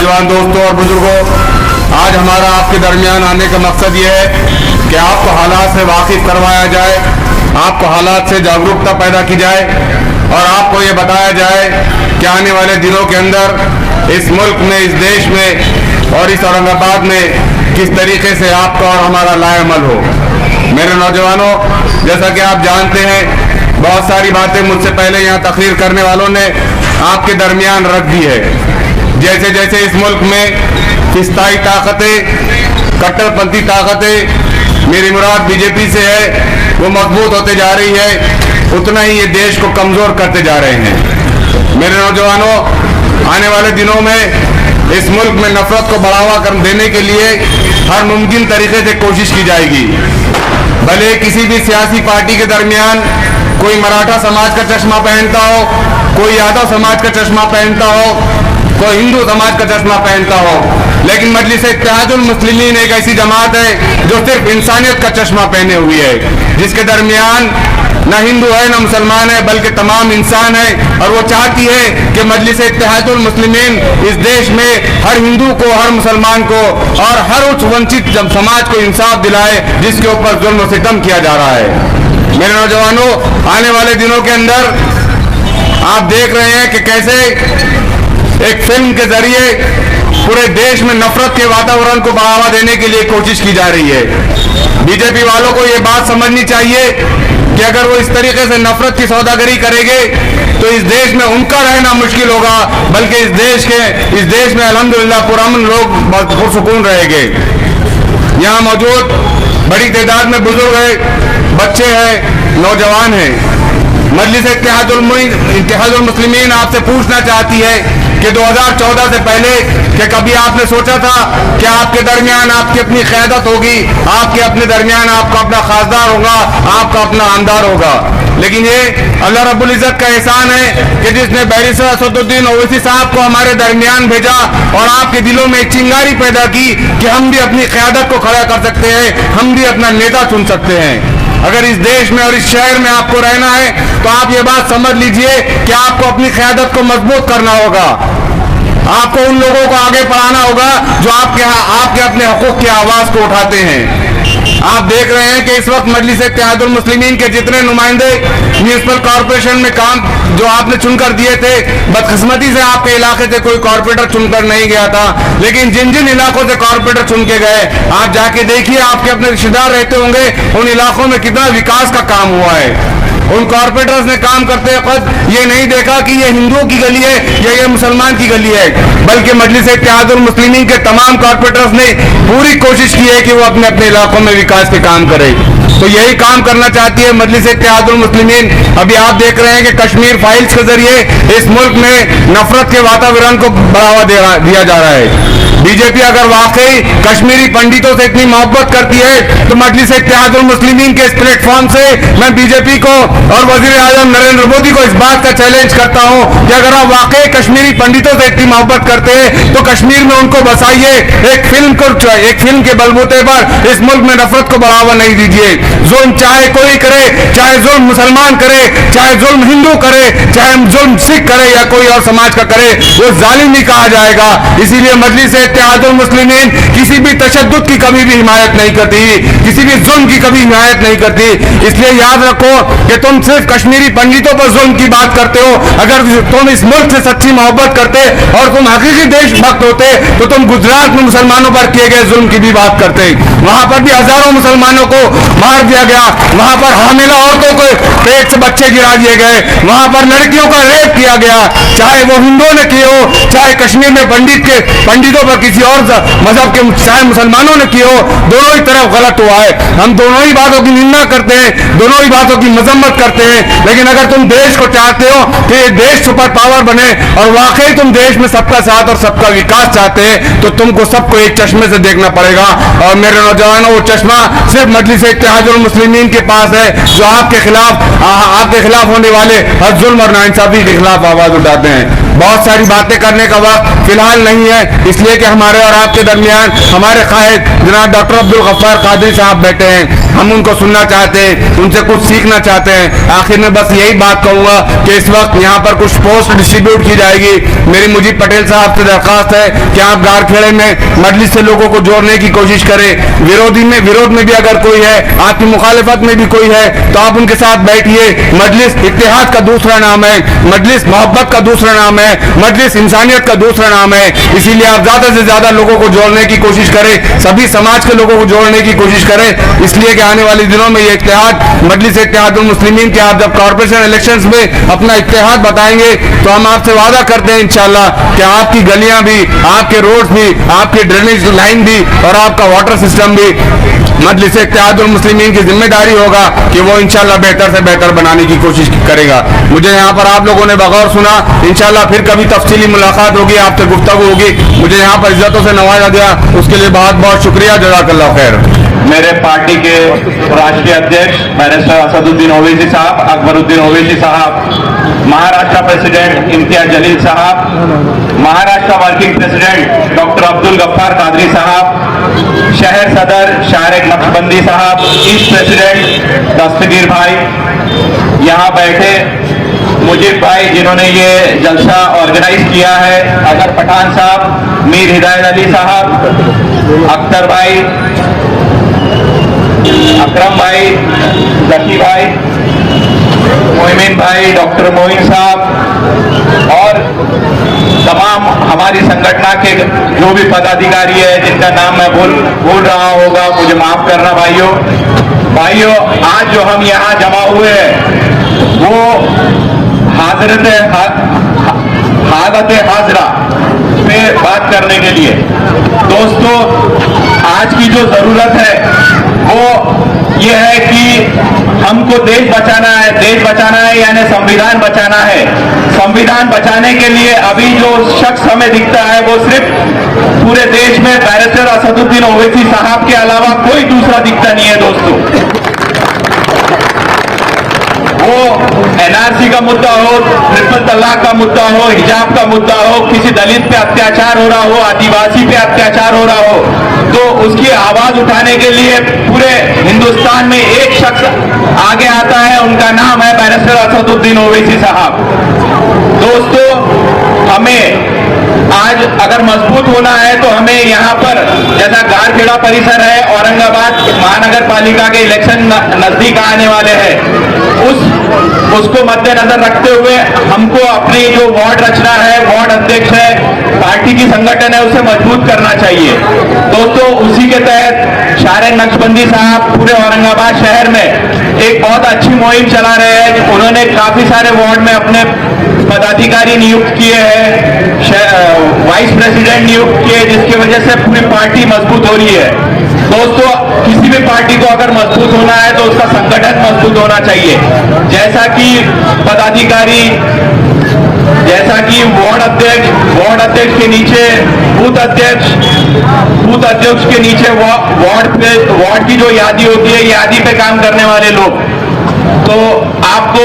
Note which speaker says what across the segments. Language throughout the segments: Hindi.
Speaker 1: नौजवान दोस्तों और बुजुर्गों, आज हमारा आपके दरमियान आने का मकसद ये है कि आपको हालात से वाकिफ करवाया जाए, आपको हालात से जागरूकता पैदा की जाए और आपको ये बताया जाए कि आने वाले दिनों के अंदर इस मुल्क में, इस देश में और इस औरंगाबाद में किस तरीके से आपका और हमारा लाएअमल हो। मेरे नौजवानों, जैसा कि आप जानते हैं, बहुत सारी बातें मुझसे पहले यहाँ तकरीर करने वालों ने आपके दरमियान रख दी है। जैसे जैसे इस मुल्क में फिस्ताई ताकतें, कट्टरपंथी ताकतें, मेरी मुराद बीजेपी से है, वो मजबूत होते जा रही है, उतना ही ये देश को कमज़ोर करते जा रहे हैं। मेरे नौजवानों, आने वाले दिनों में इस मुल्क में नफरत को बढ़ावा देने के लिए हर मुमकिन तरीके से कोशिश की जाएगी। भले किसी भी सियासी पार्टी के दरमियान कोई मराठा समाज का चश्मा पहनता हो, कोई यादव समाज का चश्मा पहनता हो, कोई हिंदू समाज का चश्मा पहनता हो, लेकिन मजलिस इत्तेहादुल मुस्लिमीन एक ऐसी जमात है जो सिर्फ इंसानियत का चश्मा पहने हुई है, जिसके दरमियान न हिंदू है न मुसलमान है, बल्कि तमाम इंसान है। और वो चाहती है कि मजलिस इत्तेहादुल मुस्लिमीन इस देश में हर हिंदू को, हर मुसलमान को और हर उस वंचित समाज को इंसाफ दिलाए जिसके ऊपर जुल्म सितम किया जा रहा है। मेरे नौजवानों, आने वाले दिनों के अंदर आप देख रहे हैं कि कैसे एक फिल्म के जरिए पूरे देश में नफरत के वातावरण को बढ़ावा देने के लिए कोशिश की जा रही है। बीजेपी वालों को ये बात समझनी चाहिए कि अगर वो इस तरीके से नफरत की सौदागरी करेंगे तो इस देश में उनका रहना मुश्किल होगा, बल्कि इस देश में अल्हम्दुलिल्लाह पुरअमन लोग पुरसुकून रहेंगे। यहाँ मौजूद बड़ी तादाद में बुजुर्ग है, बच्चे हैं, नौजवान हैं। मजलिस इत्तेहादुल मुस्लिमीन आपसे पूछना चाहती है कि 2014 से पहले क्या कभी आपने सोचा था कि आपके दरमियान आपकी अपनी क़यादत होगी, आपके अपने दरमियान आपका अपना खासदार होगा, आपका अपना आमदार होगा? लेकिन ये अल्लाह रब्बुल इज़्ज़त का एहसान है कि जिसने बैरिस्टर असदुद्दीन ओवैसी साहब को हमारे दरमियान भेजा और आपके दिलों में एक चिंगारी पैदा की कि हम भी अपनी क़यादत को खड़ा कर सकते हैं, हम भी अपना नेता चुन सकते हैं। अगर इस देश में और इस शहर में आपको रहना है तो आप ये बात समझ लीजिए कि आपको अपनी क़यादत को मजबूत करना होगा। आपको उन लोगों को आगे बढ़ाना होगा जो आपके अपने हकूक़ की आवाज़ को उठाते हैं। आप देख रहे हैं कि इस वक्त मजलिस इत्तेहादुल मुस्लिमीन के जितने नुमाइंदे म्यूनिसिपल कॉरपोरेशन में काम जो आपने चुनकर दिए थे, बदकिस्मती से आपके इलाके से कोई कॉरपोरेटर चुनकर नहीं गया था, लेकिन जिन जिन इलाकों से कॉरपोरेटर चुन के गए, आप जाके देखिए, आपके अपने रिश्तेदार रहते होंगे, उन इलाकों में कितना विकास का काम हुआ है। उन कॉरपोरेटर्स ने काम करते वक्त ये नहीं देखा कि ये हिंदुओं की गली है या ये मुसलमान की गली है, बल्कि मजलिस इत्तेहादुल मुस्लिमीन के तमाम कॉरपोरेटर्स ने पूरी कोशिश की है कि वो अपने अपने इलाकों में विकास के काम करें। तो यही काम करना चाहती है मजलिस इत्तेहादुल मुस्लिमीन। अभी आप देख रहे हैं कि कश्मीर फाइल्स के जरिए इस मुल्क में नफरत के वातावरण को बढ़ावा दिया जा रहा है। बीजेपी अगर वाकई कश्मीरी पंडितों से इतनी मोहब्बत करती है तो मजलिस इत्तेहादुल मुस्लिमीन के इस प्लेटफॉर्म से मैं बीजेपी को और वजीर आजम नरेंद्र मोदी को इस बात का चैलेंज करता हूं कि अगर आप वाकई कश्मीरी पंडितों से इतनी मोहब्बत करते हैं तो कश्मीर में उनको बसाइए, एक फिल्म के बलबूते पर इस मुल्क में नफरत को बढ़ावा नहीं दीजिए। जुल्म चाहे कोई करे, चाहे जुल्म मुसलमान करे, चाहे जुल्म हिंदू करे, चाहे जुल्म सिख करे या कोई और समाज का करे, वो जालिम ही कहा जाएगा। इसीलिए मजलिस इत्तेहादुल मुस्लिमीन किसी भी तशद्दुद की कभी भी हिमायत नहीं करती, किसी भी जुल्म की कभी हिमायत नहीं करती। इसलिए याद रखो कि तुम सिर्फ कश्मीरी पंडितों पर जुल्म की बात करते हो। अगर तुम इस मुल्क से सच्ची मोहब्बत करते और तुम हकीकी देशभक्त होते तो तुम गुजरात में मुसलमानों पर किए गए जुल्म की भी बात करते। वहां पर भी हजारों मुसलमानों को मार दिया गया, वहां पर हामिला औरतों को पेट से बच्चे गिरा दिए गए, वहां पर लड़कियों का रेप किया गया, चाहे वो हिंदुओं ने किए हो, चाहे कश्मीर में पंडितों पर किसी और मजहब के चाहे मुसलमानों ने किए हो, दोनों ही तरफ गलत हुआ है। हम दोनों ही बातों की निंदा करते हैं, दोनों ही बातों की मजम्मत करते हैं। लेकिन अगर तुम देश को चाहते हो कि ये देश सुपर पावर बने और वाकई तुम देश में सबका साथ और सबका विकास चाहते हैं तो तुमको सबको एक चश्मे से देखना पड़ेगा। और मेरे नौजवानों, वो चश्मा सिर्फ मजलिस इत्तेहादुल मुस्लिमीन के पास है जो आपके खिलाफ होने वाले हर जुल्म और नाइंसाफी के खिलाफ आवाज उठाते हैं। बहुत सारी बातें करने का वक्त फिलहाल नहीं है, इसलिए कि हमारे और आपके दरमियान हमारे कायद जनाब डॉक्टर अब्दुल गफ्फार कादरी साहब बैठे हैं। हम उनको सुनना चाहते हैं, उनसे कुछ सीखना चाहते हैं। आखिर में बस यही बात कहूंगा कि इस वक्त यहाँ पर कुछ पोस्ट डिस्ट्रीब्यूट की जाएगी। मेरी मुजीब पटेल साहब से दरखास्त है कि आप गारखेड़े में मजलिस से लोगों को जोड़ने की कोशिश करें। विरोध में भी अगर कोई है, आपकी मुखालिफत में भी कोई है, तो आप उनके साथ बैठिए। मजलिस इत्तेहाद का दूसरा नाम है, मजलिस मोहब्बत का दूसरा नाम है, मजलिस इंसानियत का दूसरा नाम है। इसीलिए आप ज्यादा से ज्यादा लोगों को जोड़ने की कोशिश करें, सभी समाज के लोगों को जोड़ने की कोशिश करें, इसलिए कि आने वाले दिनों में ये इत्तेहाद मजलिस इत्तेहादुल मुस्लिमीन के आप जब कॉर्पोरेशन इलेक्शंस में अपना इत्तेहाद बताएंगे तो हम आपसे वादा करते हैं इंशाल्लाह कि आपकी गलियां भी, आपके रोड्स भी, आपकी ड्रेनेज लाइन भी और आपका वाटर सिस्टम भी मजलिस इत्तेहादुल मुस्लिमीन की जिम्मेदारी होगा कि वो इंशाल्लाह बेहतर से बेहतर बनाने की कोशिश करेगा। मुझे यहाँ पर आप लोगों ने बगौर सुना, इंशाल्लाह फिर कभी तफसीली मुलाकात होगी, आपसे गुफ्तगू होगी। मुझे यहाँ पर इज्जतों से नवाजा दिया, उसके लिए बहुत बहुत शुक्रिया। जज़ाकल्लाह खैर।
Speaker 2: मेरे पार्टी के राष्ट्रीय अध्यक्ष बैरिस्टर असदुद्दीन ओवैसी साहब, अकबरुद्दीन ओवैसी साहब, Maharashtra president Imtiaz Jaleel sahab, Maharashtra working president doctor Abdul Gaffar Qadri sahab, शहर सदर शारिक नक्शबंदी साहब, ईस्ट प्रेसिडेंट दस्तगीर भाई, यहाँ बैठे मुजीब भाई जिन्होंने ये जलसा ऑर्गेनाइज किया है, अगर पठान साहब, मीर हिदायत अली साहब, अख्तर भाई, अकरम भाई, जकी भाई, मोमिन भाई, डॉक्टर मोइन साहब और तमाम हमारी संगठन के जो भी पदाधिकारी है जिनका नाम मैं भूल रहा होगा मुझे माफ करना भाइयों। आज जो हम यहाँ जमा हुए हैं वो हालत हाजरा पे बात करने के लिए। दोस्तों, आज की जो जरूरत है वो ये है कि हमको देश बचाना है यानी संविधान बचाना है। संविधान बचाने के लिए अभी जो शख्स हमें दिखता है वो सिर्फ पूरे देश में बैरिस्टर असदुद्दीन ओवैसी साहब के अलावा कोई दूसरा दिखता नहीं है। दोस्तों, वो एनआरसी का मुद्दा हो, ट्रिपल तलाक का मुद्दा हो, हिजाब का मुद्दा हो, किसी दलित पे अत्याचार हो रहा हो, आदिवासी पे अत्याचार हो रहा हो, तो उसकी आवाज उठाने के लिए पूरे हिंदुस्तान में एक शख्स आगे आता है, उनका नाम है बैरिस्टर असदुद्दीन ओवैसी साहब। दोस्तों, हमें आज अगर मजबूत होना है तो हमें यहाँ पर जैसा गारखेड़ा परिसर है, औरंगाबाद महानगर पालिका के इलेक्शन नजदीक आने वाले हैं, उसको मद्देनजर रखते हुए हमको अपनी जो वार्ड रचना है, वार्ड अध्यक्ष है, पार्टी की संगठन है, उसे मजबूत करना चाहिए। दोस्तों, उसी के तहत शारिक नक्शबंदी साहब पूरे औरंगाबाद शहर में एक बहुत अच्छी मुहिम चला रहे हैं। उन्होंने काफी सारे वार्ड में अपने पदाधिकारी नियुक्त किए हैं, वाइस प्रेसिडेंट नियुक्त किए, जिसकी वजह से पूरी पार्टी मजबूत हो रही है। दोस्तों, किसी भी पार्टी को अगर मजबूत होना है तो उसका संगठन मजबूत होना चाहिए। जैसा कि पदाधिकारी, जैसा कि वार्ड अध्यक्ष के नीचे बूथ अध्यक्ष के नीचे वार्ड की जो यादी होती है, यादी पे काम करने वाले लोग, तो आपको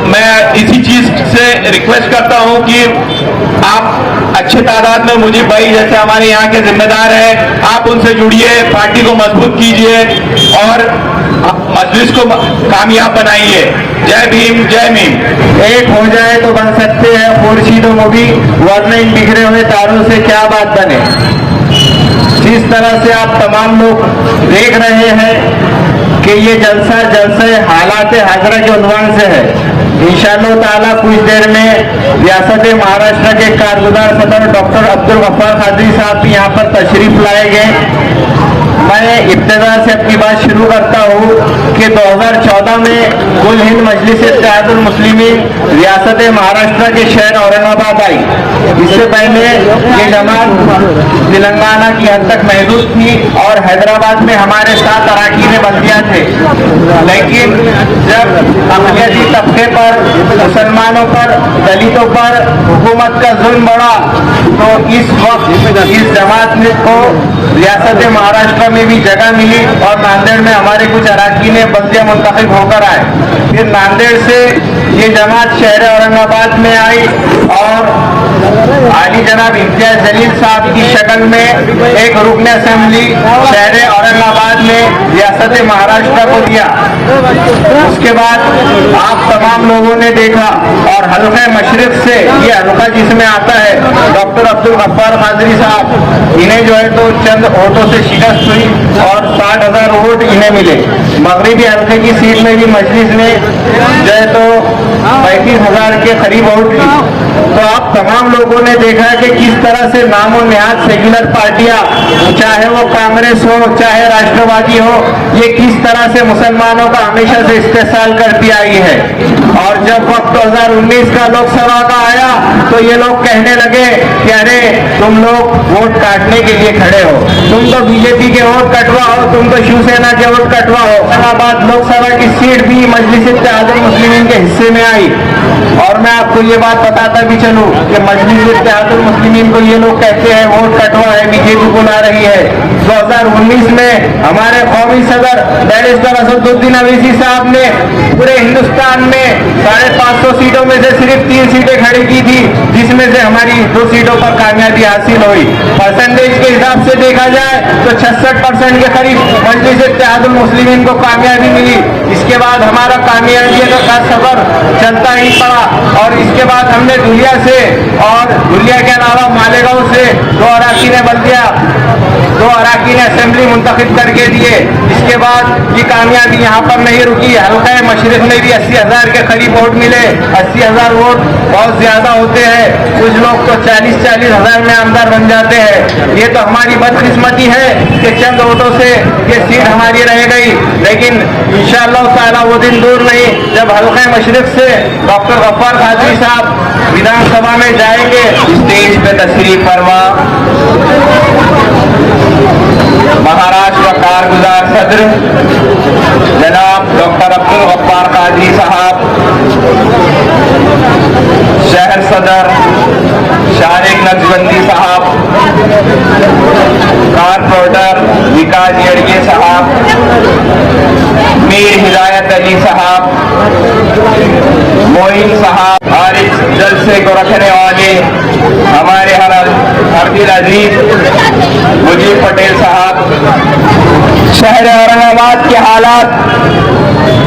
Speaker 2: मैं इसी चीज से रिक्वेस्ट करता हूं कि आप अच्छे तादाद में मुझे भाई जैसे हमारे यहाँ के जिम्मेदार हैं, आप उनसे जुड़िए, पार्टी को मजबूत कीजिए और मजलिस को कामयाब बनाइए। जय भीम, जय भीम।
Speaker 3: एक हो जाए तो बन सकते हैं मुर्शिदों मोदी, वरना इन बिखरे हुए तारों से क्या बात बने। जिस तरह से आप तमाम लोग देख रहे हैं कि ये जलसा हालात हाजरा के उन्वान से है। इंशाअल्लाह ताला कुछ देर में रियासत महाराष्ट्र के कारगुजार सदर डॉक्टर अब्दुल गफ्फार कादरी साहब यहाँ पर तशरीफ लाएंगे। मैं इब्तिदा से अपनी बात शुरू करता हूँ कि 2014 में कुल हिंद मजलिस इत्तेहादुल मुस्लिमीन रियासत महाराष्ट्र के शहर औरंगाबाद आई। इससे पहले ये जमात तेलंगाना की हद तक महदूद थी और हैदराबाद में हमारे 7 अरकान बंदियां थे। लेकिन जब अक़लियती तबके पर, मुसलमानों पर, दलितों पर हुकूमत का जुल्म बढ़ा तो इस वक्त इस जमात को रियासत महाराष्ट्र में भी जगह मिली और नांदेड़ में हमारे कुछ अरकान बंदियां मुंतखब होकर आए। फिर नांदेड़ से ये जमात शहर औरंगाबाद में आई और आली जनाब इम्तियाज जलील साहब की शक्ल में एक रुकन असेंबली शहर औरंगाबाद में रियासत महाराष्ट्र को दिया। उसके बाद आप तमाम लोगों ने देखा और हल्का मशरिक से ये हल्का जिसमें आता है डॉक्टर अब्दुल गफ्फार कादरी साहब, इन्हें जो है तो चंद वोटों से शिकस्त हुई और 60,000 वोट इन्हें मिले। मगरिबी हल्के की सीट में भी मजलिस ने जो है तो 35,000 के करीब वोट ली। तो आप तमाम लोगों ने देखा कि किस तरह से नामो निहाद सेक्युलर पार्टियां, चाहे वो कांग्रेस हो चाहे राष्ट्रवादी हो, ये किस तरह से मुसलमानों का हमेशा से इस्तेसाल करती आई है। और जब वक्त 2019 का लोकसभा का आया तो ये लोग कहने लगे कि अरे तुम लोग वोट काटने के लिए खड़े हो, तुम तो बीजेपी के वोट कटवाओ, तुम तो शिवसेना के वोट कटवाओ। इलाहाबाद लोकसभा की सीट भी मजलिस इत्तेहादुल मुस्लिमीन के हिस्से में आई। और मैं आपको ये बात बताता भी चलूं कि मजलिस इत्तेहादुल मुस्लिमीन को ये लोग कहते हैं वोट कटवा है, बीजेपी बुला रही है। 2019 में हमारे कौमी सदर बैरिस्टर असदुद्दीन अवैसी साहब ने पूरे हिंदुस्तान में 550 सीटों में से सिर्फ 3 सीटें खड़ी की थी, जिसमें से हमारी 2 सीटों पर कामयाबी हासिल हुई। परसेंटेज के हिसाब से देखा जाए तो 66% के करीब मजलिस इत्तेहादुल मुस्लिमीन को कामयाबी मिली। इसके बाद हमारा कामयाबी का सफर चलता ही पड़ा और इसके बाद हमने दुनिया से और दुनिया के अलावा मालेगांव से 2 अराकीन बल्दिया, 2 अराकीन असेंबली मुंतखब करके दिए। इसके बाद ये कामयाबी यहाँ पर नहीं रुकी, हल्का मशरिक में भी 80,000 के करीब वोट मिले। 80,000 वोट बहुत ज्यादा होते हैं, कुछ लोग तो 40,000 में आमदार बन जाते हैं। ये तो हमारी बदकिस्मती है कि चंद वोटों से ये सीट हमारी रह गई, लेकिन इंशाअल्लाह ताला वो दिन दूर नहीं जब हल्का मशरिक से डॉक्टर गफ्फार कादरी साहब विधानसभा में जाएंगे। स्टेज पे तशरीफ फरमा महाराष्ट्र कारगुजार सदर जनाब डॉक्टर अब्दुल गफ्फार कादरी साहब, शहर सदर शारिक नक्शबंदी साहब, कारपोरेटर विकास येड़गे साहब, मीर हिदायत अली साहब, मोइन साहब और इस जलसे को रखने वाले हमारे हर दिल अजीज मुजीब पटेल साहब। शहर औरंगाबाद के हालात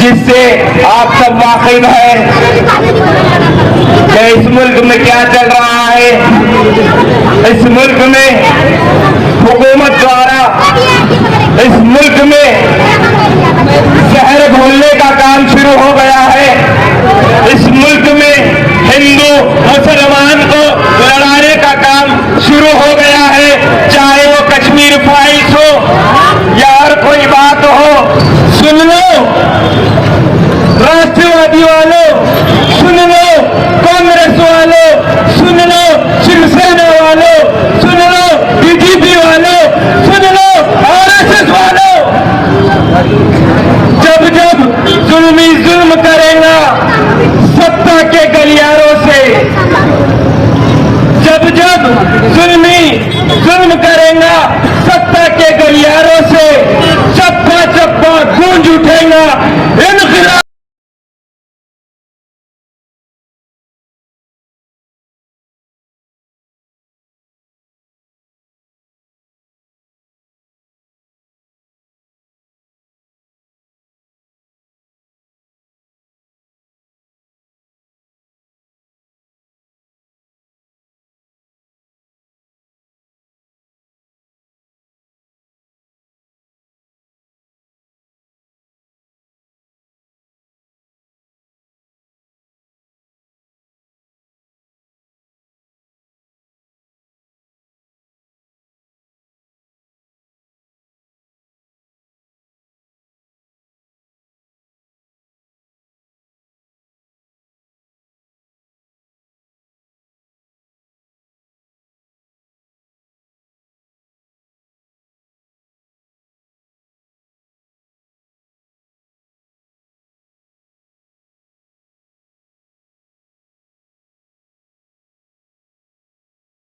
Speaker 3: जिससे आप सब वाकिफ हैं कि इस मुल्क में क्या चल रहा है। इस मुल्क में हुकूमत द्वारा इस मुल्क में जहर घोलने का काम शुरू हो गया है। इस मुल्क में हिंदू मुसलमान को लड़ाने का काम शुरू हो गया है, चाहे वो कश्मीर फाइल्स हो या और कोई बात हो। सुन लो, राष्ट्रवादी